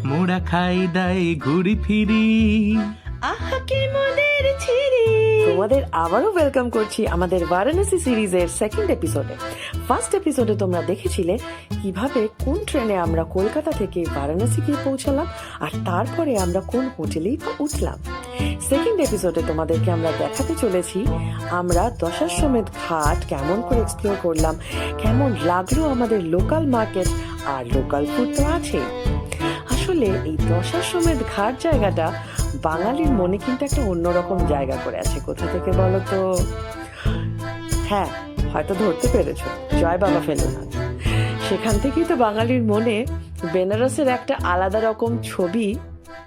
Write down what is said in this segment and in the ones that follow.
মোরা খাই দাই ঘুরি ফিরি। আহা কি মনের ছিরি। তোমাদের আবারও ওয়েলকাম করছি আমাদের বারাণসী সিরিজের সেকেন্ড এপিসোডে। ফার্স্ট এপিসোডে তোমরা দেখেছিলে কিভাবে কোন ট্রেনে আমরা কলকাতা থেকে বারাণসী গিয়ে পৌঁছালাম আর তারপরে আমরা কোন হোটেলেই উঠলাম। সেকেন্ড এপিসোডে তোমাদেরকে আমরা দেখাতে চলেছি আমরা দশাশ্বমেধ ঘাট কেমন করে এক্সপ্লোর করলাম, কেমন লাগলো আমাদের লোকাল মার্কেট আর লোকাল ফুড তো আছে। আসলে এই দশাশ্বমেধ ঘাট জায়গাটা বাঙালির মনে কিন্তু একটা অন্যরকম জায়গা করে আছে। কোথা থেকে বলো তো? হ্যাঁ, হয়তো ধরতে পেরেছো, জয় বাবা ফেলুনাথ। সেখান থেকেই তো বাঙালির মনে বেনারসের একটা আলাদা রকম ছবি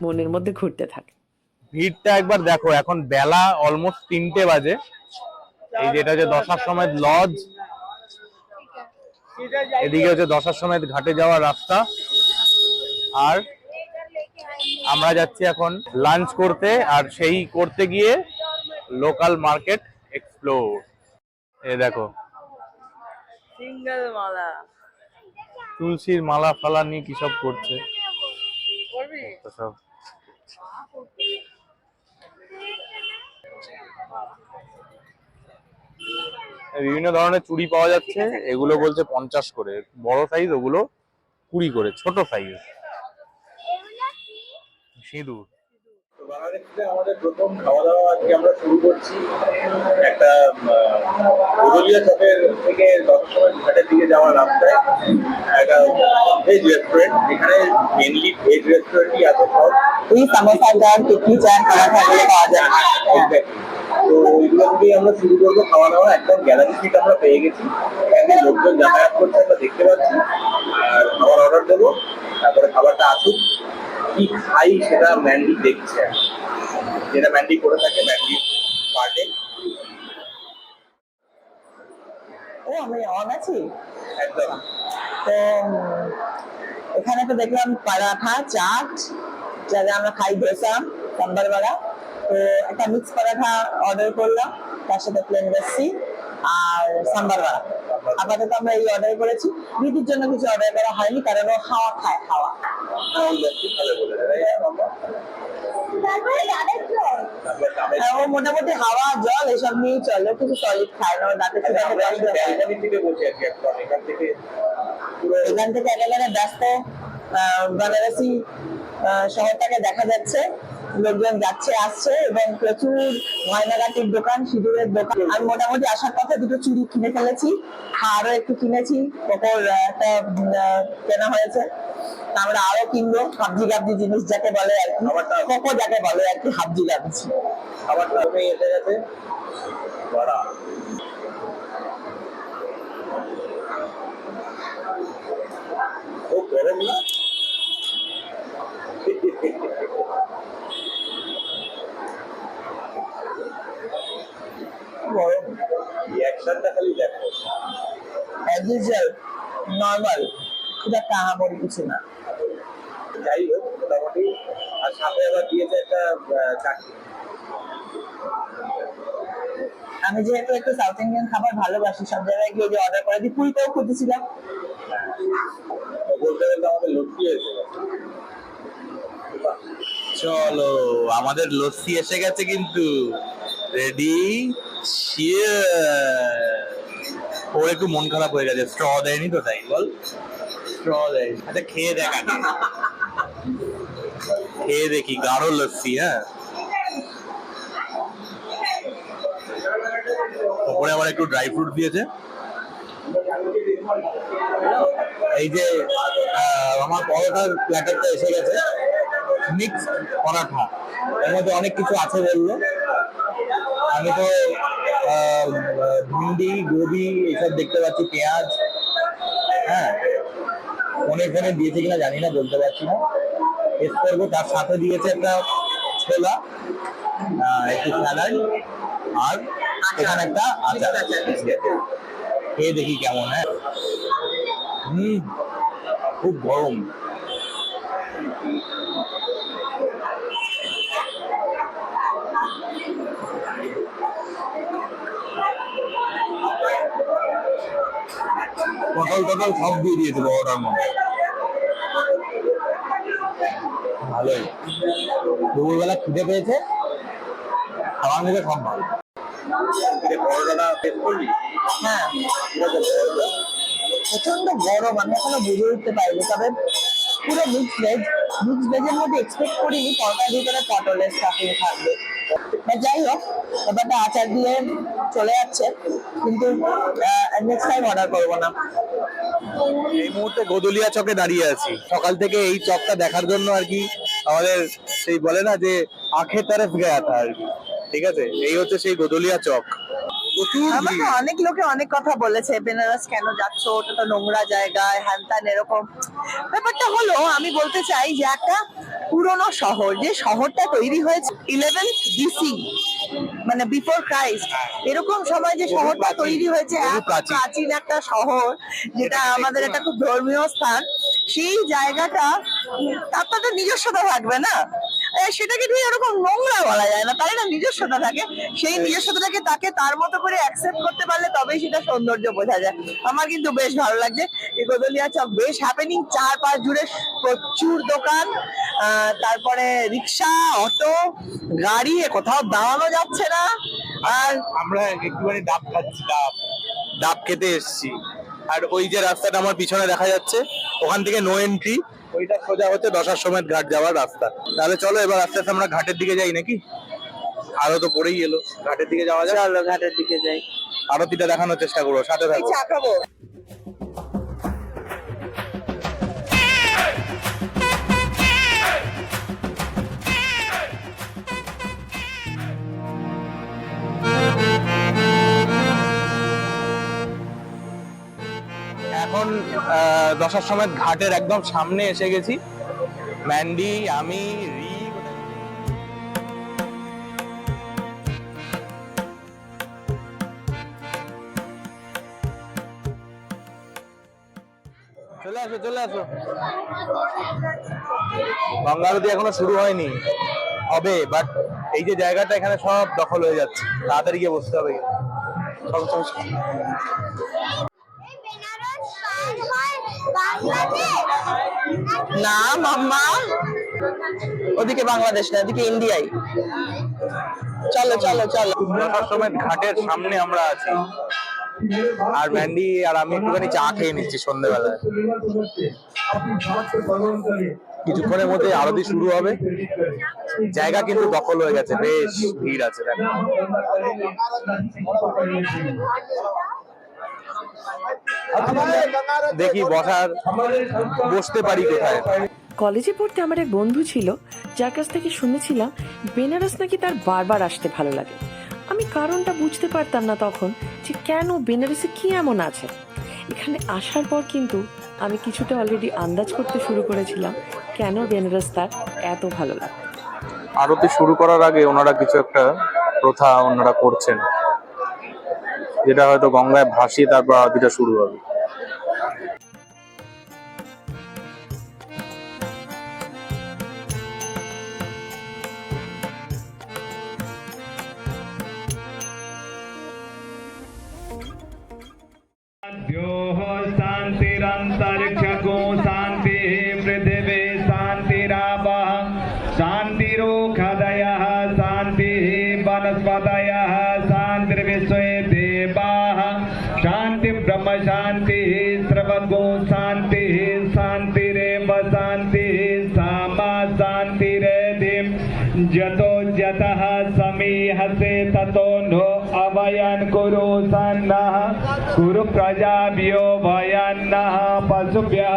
মনের মধ্যে ঘুরতে থাকে। ভিড়টা একবার দেখো, এখন বেলা অলমোস্ট 3টে বাজে। এই যেটা হচ্ছে দশাশ্বমেধ লজ, এদিকে হচ্ছে দশাশ্বমেধ ঘাটে যাওয়ার রাস্তা, আর আমরা যাচ্ছি এখন লাঞ্চ করতে, আর সেই করতে গিয়ে লোকাল মার্কেট এক্সপ্লোর। এই দেখো সিঙ্গেল মালা তুলসীর মালা ফালা নিয়ে কি সব করছে সব। বিভিন্ন ধরনের চুড়ি পাওয়া যাচ্ছে, এগুলো বলছে 50 করে বড় সাইজ, ওগুলো 20 করে ছোট সাইজ। সিঁদুর। বাংলাদেশে আমাদের প্রথম খাওয়া দাওয়া আজকে আমরা শুরু করছি একটা গোদলিয়া চকের থেকে দশাশ্বমেধ ঘাটের দিকে যাওয়ার রাস্তায় একটা ভেজ রেস্টুরেন্ট। এখানে মেনলি ভেজ রেস্টুরেন্টই আছে সব। ওই সামোসা চাট, টিকি চাট, পরাঠা এগুলো পাওয়া যায়। তো ওইগুলো থেকেই আমরা শুরু করবো খাওয়া দাওয়া। একদম গ্যালারি সিট আমরা পেয়ে গেছি, একদিন লোকজন যাতায়াত করছে আমরা দেখতে পাচ্ছি। আর খাবার অর্ডার দেবো, তারপরে খাবারটা আসুক, কি খাই সেটা ম্যান্ডি দেখছে। যেটা ম্যান্ডি করে থাকে, ম্যান্ডি পার্টে। ও আমি অন আছি একদম। তো এখানে তো দেখলাম পরাঠা, চাট, যাতে আমরা খাই ধোসা, সাম্বার বড়া। তো একটা মিক্স পরাঠা অর্ডার করলাম, তার সাথে প্লেন লস্যি আর সাম্বার বড়া। আপাতত আমরা এই অর্ডার করেছি। দিদির জন্য কিছু অর্ডার করা হয়নি, কারণ ও হাওয়া খায়, হাওয়া। ও মোটামুটি হাওয়া জল এসব নিয়ে চলে, কিছু সলিড খায় না, দাঁতে এখান থেকে একেবারে ব্যস্ত বারাণসী শহরটাকে দেখা যাচ্ছে। লোকজন যাচ্ছে আসছে এবং প্রচুর গয়নাগাটির দোকান, সিঁদুরের দোকান। আমি মোটামুটি আসার পথে দুটো চুড়ি কিনে ফেলেছি, আরো একটু কিনেছি, কোকোর একটা কেনা হয়েছে। আমরা আরো কিনবো হাবজি গাবজি জিনিস যাকে বলে আর কি, কোকো যাকে বলে আর কি, হাবজি গাবজি। খাবারটা এসে গেছে বড়া। খুব গরম না? গরম রিঅ্যাকশনটা খালি দেখো। অ্যাজ ইউজুয়াল নর্মাল, খুব একটা আহামরি কিছু না। যাই হোক মোটামুটি। আর সাথে আবার দিয়েছে একটা চাটনি। আমি যেহেতু একটু সাউথ ইন্ডিয়ান খাবার ভালোবাসি, সব জায়গায় গিয়ে যে অর্ডার করে দিই। পুরিতেও খুঁজেছিলাম। বলতে বলতে আমাদের লস্যি এসে গেছে। চলো, আমাদের লস্যি এসে গেছে কিন্তু। রেডি? ও একটু মন খারাপ হয়ে গেছে, স্ট্র দেয়নি তো, তাই বল। স্ট্র দেয়। আচ্ছা খেয়ে দেখ আগে, খেয়ে দেখি গাঢ় লস্যি। হ্যাঁ, ওপরে আবার একটু ড্রাই ফ্রুট দিয়েছে। এই যে আমার পরোটার প্ল্যাটারটা এসে গেছে, মিক্স পরাঠা, এর মধ্যে অনেক কিছু আছে বললো। আমি তো ভিন্ডি, গোবি এইসব দেখতে পাচ্ছি, পেঁয়াজ। হ্যাঁ, অনেক ধরনের দিয়েছে কিনা জানি না, বলতে পারছি না। টেস্ট করবো। তার সাথে দিয়েছে একটা ছোলা, একটু স্যালাড, আর এখানে একটা আচার। খেয়ে দেখি কেমন। হ্যাঁ, খুব গরম। পটল টটল সব দিয়ে দিয়েছে বড়টার মধ্যে। ভালোই, দুপুরবেলা খিদে পেয়েছে, খাওয়ার মুখে সব ভালো। পরোটাটা টেস্ট করবি? হ্যাঁ, প্রচন্ড গরম, আমি এখনো বুঝে উঠতে পারিনি। তবে পুরো মিক্স ভেজের মধ্যে এক্সপেক্ট করিনি পরোটার ভিতরে পটলের স্টাফিং থাকবে। যাই হোক, ব্যাপারটা আচার দিয়ে চলে যাচ্ছে, কিন্তু নেক্সট টাইম অর্ডার করবো না। এই মুহূর্তে গোদলিয়া চকে দাঁড়িয়ে আছি, সকাল থেকে এই চকটা দেখার জন্য আর কি। আমাদের সেই বলে না যে আখে তরফ গয়া থা আর কি, ঠিক আছে, এই হচ্ছে সেই গোদলিয়া চক। প্রচুর আমাকে অনেক লোকে অনেক কথা বলেছে, বেনারস কেন যাচ্ছ, ওটা তো নোংরা জায়গায়, হ্যান ত্যান এরকম। ব্যাপারটা হলো, আমি বলতে চাই যে একটা পুরনো শহর, যে শহরটা তৈরি হয়েছে 11th BC, মানে বিফোর ক্রাইস্ট, এরকম সময় যে শহরটা তৈরি হয়েছে, এত প্রাচীন একটা শহর, যেটা আমাদের একটা খুব ধর্মীয় স্থান, সেই জায়গাটা তার তো নিজস্বতা থাকবে না, সেটাকে দিয়ে এরকম নোংরা বলা যায় না, তাই না? নিজস্বতা থাকে, সেই নিজস্বতাটাকে তাকে তার মতো করে অ্যাকসেপ্ট করতে পারলে তবেই সেটা সৌন্দর্য বোঝা যায়। আমার কিন্তু বেশ ভালো লাগছে এই গোদলিয়া চক, বেশ হ্যাপেনিং, চারপাশ জুড়ে প্রচুর দোকান, তারপরে রিক্সা, অটো, গাড়ি, কোথাও দাঁড়ানো যাচ্ছে না। আর আমরা একটুখানি ডাব খাচ্ছি, ডাব খেতে এসেছি। আর ওই যে রাস্তাটা আমার পিছনে দেখা যাচ্ছে, ওখান থেকে নো এন্ট্রি, ওইটা সোজা হচ্ছে দশাশ্বমেধ ঘাট যাওয়ার রাস্তা। তাহলে চলো এবার আস্তে আস্তে আমরা ঘাটের দিকে যাই নাকি, আরো তো পড়েই এলো, ঘাটের দিকে যাওয়া যায়। চলো ঘাটের দিকে যাই, আরতিটা দেখানোর চেষ্টা করবো, সাথে থাকো। চা খাবো। এখন দশাশ্বমেধ ঘাটের একদম সামনে এসে গেছি। ম্যান্ডি, আমি, রি, চলে আসো চলে আসো। গঙ্গা আরতি এখনো শুরু হয়নি, হবে, বাট এই যে জায়গাটা এখানে সব দখল হয়ে যাচ্ছে, তাড়াতাড়ি গিয়ে বসতে হবে। চলো চলো চলো। না মাম্মা, ওদিকে বাংলাদেশ না, ওদিকে ইন্ডিয়াই। চলো চলো চলো। দশাশ্বমেধ ঘাটের সামনে আমরা আছি, আর ম্যান্ডি আর আমি একটুখানি চা খেয়ে নিচ্ছি সন্ধ্যেবেলায়। কিছুক্ষণের মধ্যে আরতি শুরু হবে, জায়গা কিন্তু দখল হয়ে গেছে, বেশ ভিড় আছে। দেখি বসতে পারি কোথায়। কলেজে পড়তে আমার এক বন্ধু ছিল, যার কাছ থেকে শুনেছিলাম বেনারস নাকি তার বারবার আসতে ভালো লাগে। আমি কারণটা বুঝতে পারতাম না তখন, যে কেন বেনারসে কি এমন আছে। এখানে আসার পর কিন্তু আমি কিছুটা অলরেডি আন্দাজ করতে শুরু করেছিলাম কেন বেনারস তার এত ভালো লাগে। আরতি শুরু করার আগে ওনারা কিছু একটা প্রথা ওনারা করছেন, যেটা হয়তো গঙ্গায় ভাসিয়ে তারপর আরতিটা শুরু হবে। शांतिरंतरिक्षको शांति पृथिवी शांतिरापः शांतिरोषधयः शांति वनस्पतयः शांतिर्विश्वे देवाः शांति ब्रह्म शांति सर्वगो शांति शांतिरेव शांति सामा शांतिरेधि जतो जतः समीहसे ततो नो अवयन कुरु सन्नः कुरु प्रजाभ्यो वयन्नः पशुभ्यः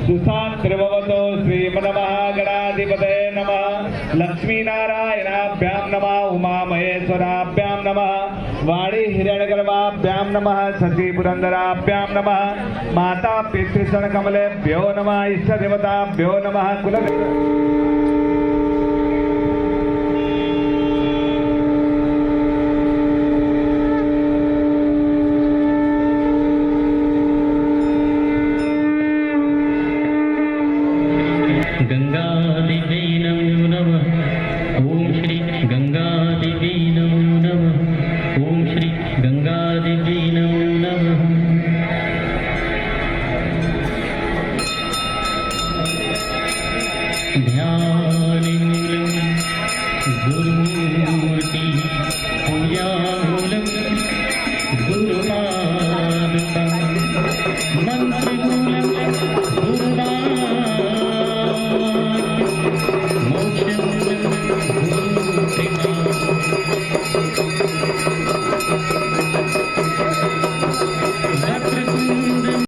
सुशांतिर्भवतो श्रीमन्महागणाधिपतये नमः लक्ष्मीनारायणाभ्यां नमः उमामहेश्वराभ्यां नमः वाणी हिरण्यगर्भाभ्यां नमः शशि पुरंदराभ्यां नमः माता पितृचरणकमलेभ्यो नमः इष्टदेवताभ्यो नमः कुलदेव। गंगादेवी नमो नमः। ओम श्री गंगादेवी नमो नमः। ओम श्री गंगादेवी नमो नमः। ध्यानमूलं गुरुमूर्ति पूजामूलं गुरुपादुकं मन्त्रमूलं गुरुवाक्यं मोक्षमूलं गुरुकृपा वक्रतुण्डं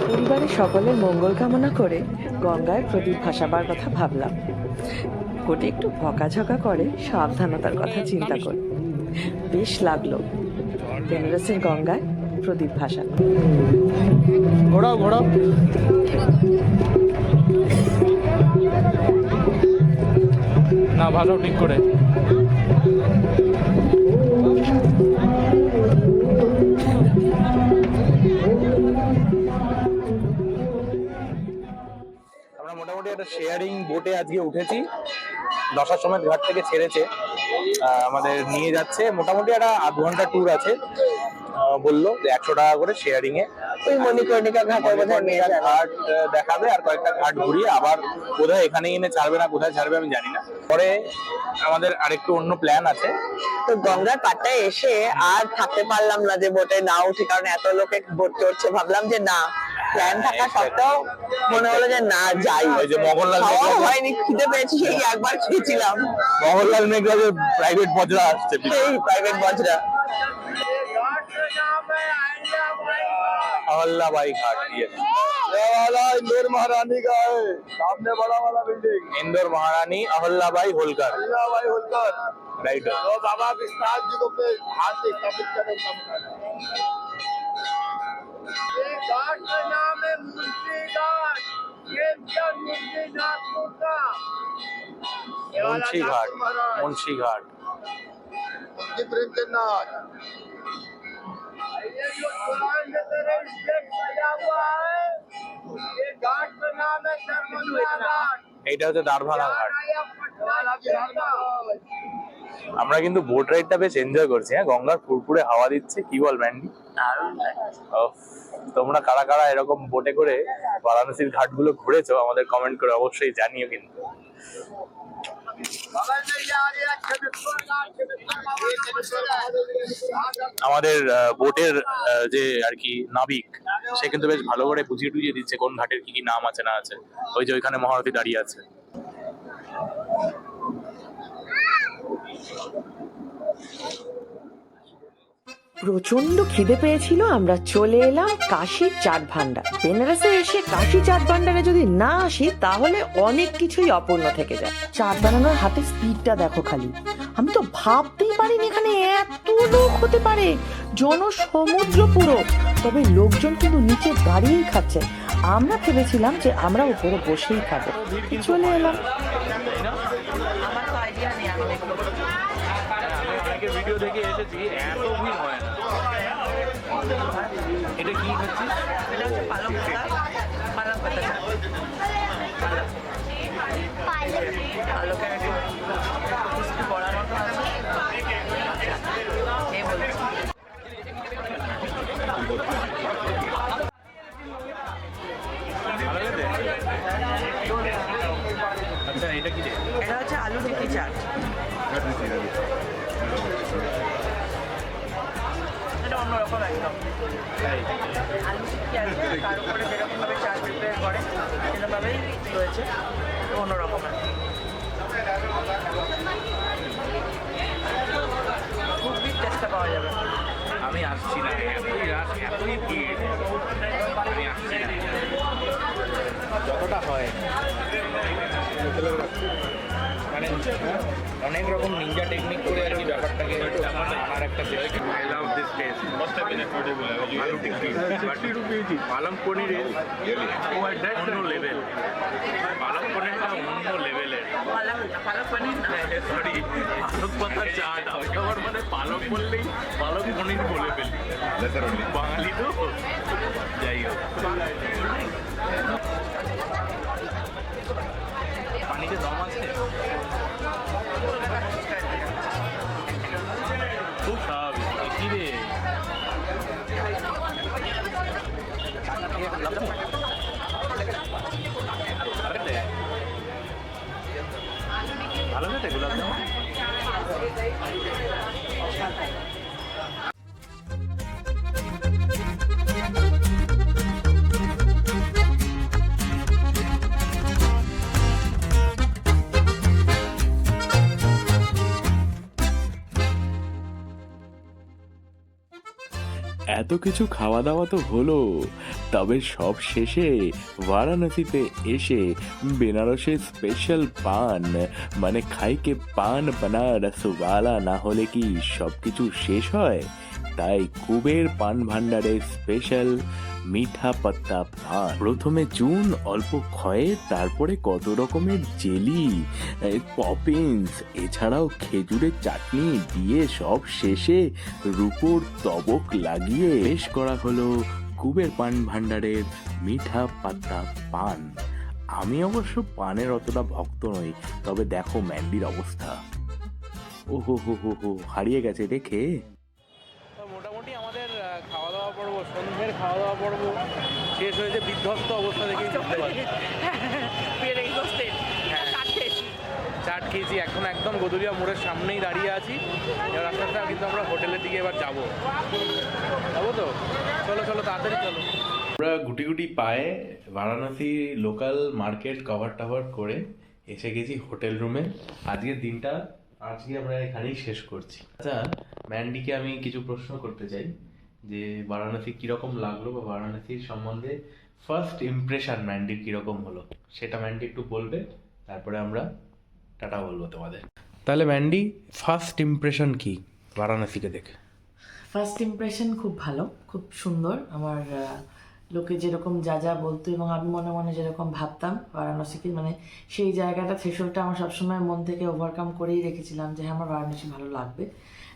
পরিবারের সকলের মঙ্গল কামনা করে গঙ্গায় প্রদীপ ভাসাবার কথা ভাবলাম। কোটে একটু বকাঝকা করে সাবধানতার কথা চিন্তা করে বেশ লাগলো বেনারসের গঙ্গায় প্রদীপ ভাসানো। ঘোরাও ঘোরাও। না ভালো ঠিক করে। আমরা মোটামুটি একটা শেয়ারিং বোটে আজকে উঠেছি। দশার সময় ঘাট থেকে ছেড়েছে, আমাদের নিয়ে যাচ্ছে। মোটামুটি একটা আধ ঘন্টা ট্যুর আছে। বললো যে 100 টাকা করে শেয়ারিং এ ওই মণিকর্ণিকা ঘাটে বোধহয় নিয়ে যাবে। ঘাট দেখাবে আর কয়েকটা ঘাট ঘুরিয়ে আবার কোথায় এখানেই এনে ছাড়বে না কোথায় ছাড়বে আমি জানি না। পরে আমাদের আরেকটু অন্য প্ল্যান আছে। তো গঙ্গার পাড়টায় এসে আর থাকতে পারলাম না যে বোটে না উঠে, কারণ এত লোকে বোট চড়ছে। ভাবলাম যে না, প্ল্যান থাকা সত্ত্বেও মনে হলো যে না যাই। ওই যে মোহনলাল খাওয়া হয়নি, খিদে পেয়েছি, সেই একবার খেয়েছিলাম। মোহনলাল মেঘরাজের প্রাইভেট বজরা আসছে, সেই প্রাইভেট বজরা। अहल्याबाई घाट ये वाला इंदौर महारानी का है, सामने बड़ा वाला बिल्डिंग इंदौर महारानी अहल्याबाई होलकर राइट। तो बाबा विश्वनाथ जी को अपने हाथ से स्थापित करने का काम कर रहे हैं। ये घाट का नाम है मुंशी घाट। ये मुंशी घाट का मुंशी घाट, मुंशी घाट प्रेमचंद। ये जो पुराने तरह स्टेज सजा हुआ है, ये घाट का नाम है दरभंगा घाट। এইটা হচ্ছে দারভাঙা ঘাট। पटना আমরা কিন্তু বোট রাইডটা বেশ এনজয় করছি। হ্যাঁ, গঙ্গার ফুরফুরে হাওয়া দিচ্ছে। কি বল ম্যান্ডি? তোমরা কারা কারা এরকম বোটে করে বারাণসীর ঘাটগুলো ঘুরেছো আমাদের কমেন্ট করে অবশ্যই জানিও। কিন্তু আমাদের বোটের যে আর কি নাবিক, সে কিন্তু বেশ ভালো করে বুঝিয়ে টুঝিয়ে দিচ্ছে কোন ঘাটের কি কি নাম আছে না আছে। ওই যে ওইখানে মহারথী দাঁড়িয়ে আছে। প্রচন্ড খিদে পেয়েছিল, আমরা চলে এলাম কাশীর চাট ভান্ডার। বেনারসে এসে কাশী চাট ভান্ডারে যদি না আসি তাহলে অনেক কিছুই অপূর্ণ থেকে যায়। চাট বানানোর হাতে স্পিডটা দেখো খালি। আমি তো ভাবতেই পারিনি এখানে এত লোক হতে পারে, জনসমুদ্র পুরো। তবে লোকজন কিন্তু নিচে দাঁড়িয়েই খাচ্ছে। আমরা ভেবেছিলাম যে আমরা উপরে বসেই খাবো। চলে এলাম। ভিডিও দেখে এসেছি, এত ভিড় হয় না। এটা কি হচ্ছে? এটা হচ্ছে পালং পাতা, পালং পাতা চাট। পালকের একটু crispy বড়ার মতো আছে। এই বলছি। আচ্ছা, এটা কি? এটা হচ্ছে আলু টিক্কি চাট। এটা অন্যরকম একদম। আলু টিক্কি আছে, তার উপরে যেরকম ভাবে চাট প্রিপেয়ার করে সেরকমভাবেই রয়েছে, অন্যরকম। খুব টেস্টটা পাওয়া যাবে। আমি আসছি না, এতই রাশ, এতই ভিড়, আমি আসছি না। যতটা হয় মানে অনেক রকম নিনজা টেকনিক করে আর কি ব্যাপারটাকে আনার একটা চেষ্টা। I love this place. পালং পনিরের অন্য লেভেল, পালং পনিরটা অন্য লেভেলের। সরি, পালক পাতা চাট। আমি আবার মানে পালক বললেই পালক পনির বলে ফেলি, বাঙালি তো। যাই হোক, পানিতে দম আছে, খুব স্বাভাবিক। কি রে, ভালো খেতে গোলাপ জামুন। এত কিছু খাওয়া দাওয়া তো হলো, তবে সব শেষে বারাণসীতে এসে বেনারসের স্পেশাল পান মানে খাইকে পান বানা রসওয়ালা না হলে কি সবকিছু শেষ হয়। তাই কুবের পান ভান্ডারের স্পেশাল মিঠা পাত্তা পান, প্রথমে চুন অল্প ক্ষয়ে, তারপরে কত রকমের জেলি, পপিন্স, এছাড়াও খেজুরের চাটনি দিয়ে সব শেষে রূপোর তবক লাগিয়ে পেশ করা হলো কুবের পান ভান্ডারের মিঠা পাত্তা পান। আমি অবশ্য পানের অতটা ভক্ত নই, তবে দেখো ম্যান্ডির অবস্থা, ও হো হো হো হো, হারিয়ে গেছে দেখে। মোটামুটি আমাদের খাওয়া দাওয়া পর্ব, সন্ধ্যের খাওয়া দাওয়া পর্ব শেষ হয়েছে। বিধ্বস্ত অবস্থা দেখেই বুঝতে পারছি। চাট খেয়েছি, এখন একদম গদুরিয়া মোড়ের সামনেই দাঁড়িয়ে আছি। এবার আস্তে আস্তে কিন্তু আমরা হোটেলের দিকে এবার যাবো তো। চলো চলো, তাড়াতাড়ি চলো। আমরা গুটি গুটি পায়ে বারাণসী লোকাল মার্কেট কভার টাভার করে এসে গেছি হোটেল রুমে। আজকের দিনটা আমরা এখানেই শেষ করছি। আচ্ছা, ম্যান্ডিকে আমি কিছু প্রশ্ন করতে চাই যে বারাণসী কিরকম লাগলো, বা বারাণসীর সম্বন্ধে ফার্স্ট ইমপ্রেশন ম্যান্ডির কিরকম হলো, সেটা ম্যান্ডি একটু বলবে, তারপরে আমরা টাটা বলবো তোমাদের। তাহলে ম্যান্ডি, ফার্স্ট ইমপ্রেশন কি বারাণসীকে দেখে? ফার্স্ট ইমপ্রেশন খুব ভালো, খুব সুন্দর। আমার লোকে যেরকম যা যা বলতো এবং আমি মনে মনে যেরকম ভাবতাম বারাণসীকে, মানে সেই জায়গাটা থ্রেশহোল্ডটা আমার সবসময় মন থেকে ওভারকাম করেই রেখেছিলাম যে হ্যাঁ আমার বারাণসী ভালো লাগবে,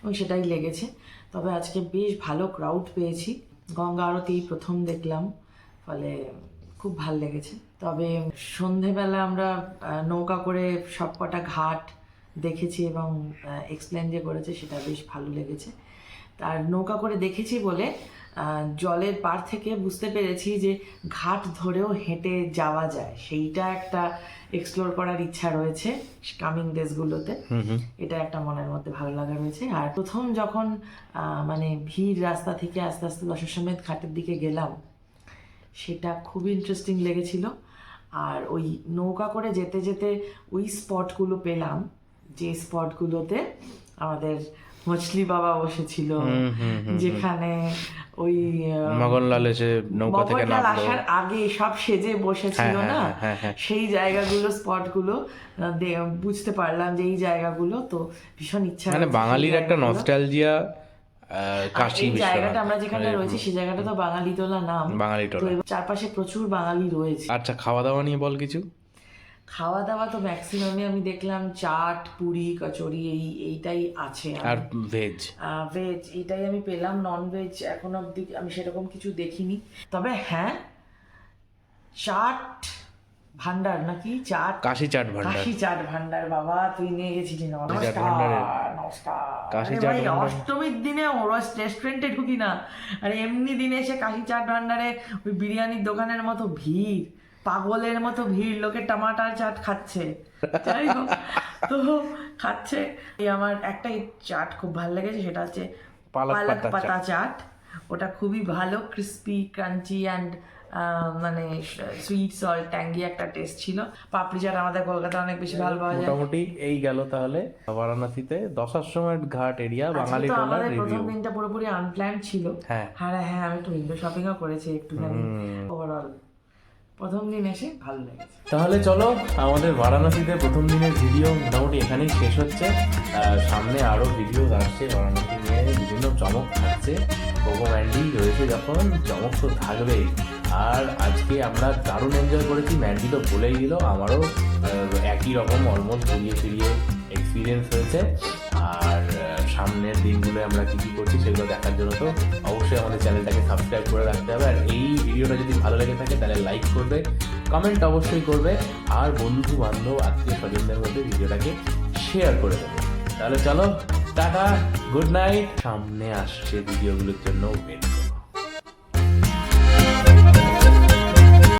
এবং সেটাই লেগেছে। তবে আজকে বেশ ভালো ক্রাউড পেয়েছি, গঙ্গা আরতি প্রথম দেখলাম, ফলে খুব ভাল লেগেছে। তবে সন্ধেবেলা আমরা নৌকা করে সব কটা ঘাট দেখেছি এবং এক্সপ্লেন যে করেছে সেটা বেশ ভালো লেগেছে। আর নৌকা করে দেখেছি বলে জলের পার থেকে বুঝতে পেরেছি যে ঘাট ধরেও হেঁটে যাওয়া যায়, সেইটা একটা এক্সপ্লোর করার ইচ্ছা রয়েছে কামিং ডেজগুলোতে। এটা একটা মনের মধ্যে ভালো লাগা রয়েছে। আর প্রথম যখন মানে ভিড় রাস্তা থেকে আস্তে আস্তে দশাশ্বমেধ ঘাটের দিকে গেলাম, সেটা খুবই ইন্টারেস্টিং লেগেছিল। আর ওই নৌকা করে যেতে যেতে ওই স্পটগুলো পেলাম যে স্পটগুলোতে আমাদের মছলি বাবা বসেছিল, যেখানে ওই মগনলাল এসে নৌকা থেকে নামলো, আসার আগে সব সেজে বসেছিল না, সেই জায়গাগুলো স্পটগুলো বুঝতে পারলাম যে এই জায়গাগুলো তো ভীষণ ইচ্ছা, মানে বাঙালির একটা নস্টালজিয়া। কাশী এই জায়গাটা আমরা যেখানে রয়েছি সেই জায়গাটা তো বাঙালিটোলা নাম, তো চারপাশে প্রচুর বাঙালি রয়েছে। আচ্ছা, খাওয়া দাওয়া নিয়ে বল কিছু। খাওয়া দাওয়া তো ম্যাক্সিমামই আমি দেখলাম চাট, পুরি, কচুরি এইটাই আছে। আর ভেজ এইটাই আমি পেলাম। নন ভেজ এখন অবধি আমি সেরকম কিছু দেখিনি। তবে হ্যাঁ, চাট ভান্ডার নাকি চাট, কাশি চাট ভান্ডার, বাবা তুই নিয়ে গেছিলি, নমস্কার। অষ্টমীর দিনে রেস্টুরেন্টে ঢুকি না, আর এমনি দিনে এসে কাশি চাট ভান্ডারে ওই বিরিয়ানির দোকানের মতো ভিড়, পাগলের মতো ভিড়, লোকে টমাটার চাট খাচ্ছে, যাই হোক তো খাচ্ছে। আমার একটাই চাট খুব ভালো লেগেছে, সেটা হচ্ছে পালক পাতা চাট। ওটা খুবই ভালো, ক্রিস্পি, ক্রাঞ্চি অ্যান্ড মানে সুইট সল্ট ট্যাঙ্গি একটা টেস্ট ছিল। পাপড়ি চাট আমাদের কলকাতায় অনেক বেশি ভালো পাওয়া যায়। মোটামুটি এই গেল তাহলে বারাণসীতে দশাশ্বমেধ ঘাট এরিয়া বাঙালি টোলার রিভিউ। প্রথম দিনটা পুরোপুরি আনপ্ল্যান্ড ছিল। হ্যাঁ আমি একটু উইন্ডো শপিংও করেছি একটুখানি। ওভারঅল প্রথম দিন এসে ভালো লেগেছে। তাহলে চলো, আমাদের বারাণসীতে প্রথম দিনের ভিডিও মোটামুটি এখানেই শেষ হচ্ছে। সামনে আরও ভিডিও আসছে বারাণসী নিয়ে, বিভিন্ন চমক থাকছে। কোকো ম্যান্ডি রয়েছে যখন, চমক তো থাকবেই। আর আজকে আমরা দারুণ এনজয় করেছি, ম্যান্ডি তো বলেই দিল, আমারও একই রকম অলমোস্ট ঘুরিয়ে ফিরিয়ে এক্সপিরিয়েন্স হয়েছে। আর সামনের দিনগুলো আমরা কী কী করছি সেগুলো দেখার জন্য তো অবশ্যই আমাদের চ্যানেলটাকে সাবস্ক্রাইব করে রাখতে হবে। আর এই ভিডিওটা যদি ভালো লেগে থাকে তাহলে লাইক করবে, কমেন্ট অবশ্যই করবে, আর বন্ধু বান্ধব আত্মীয় স্বজনদের মধ্যে ভিডিওটাকে শেয়ার করে দেবে। তাহলে চলো, টাটা, গুড নাইট। সামনে আসছে ভিডিওগুলোর জন্য ওয়েট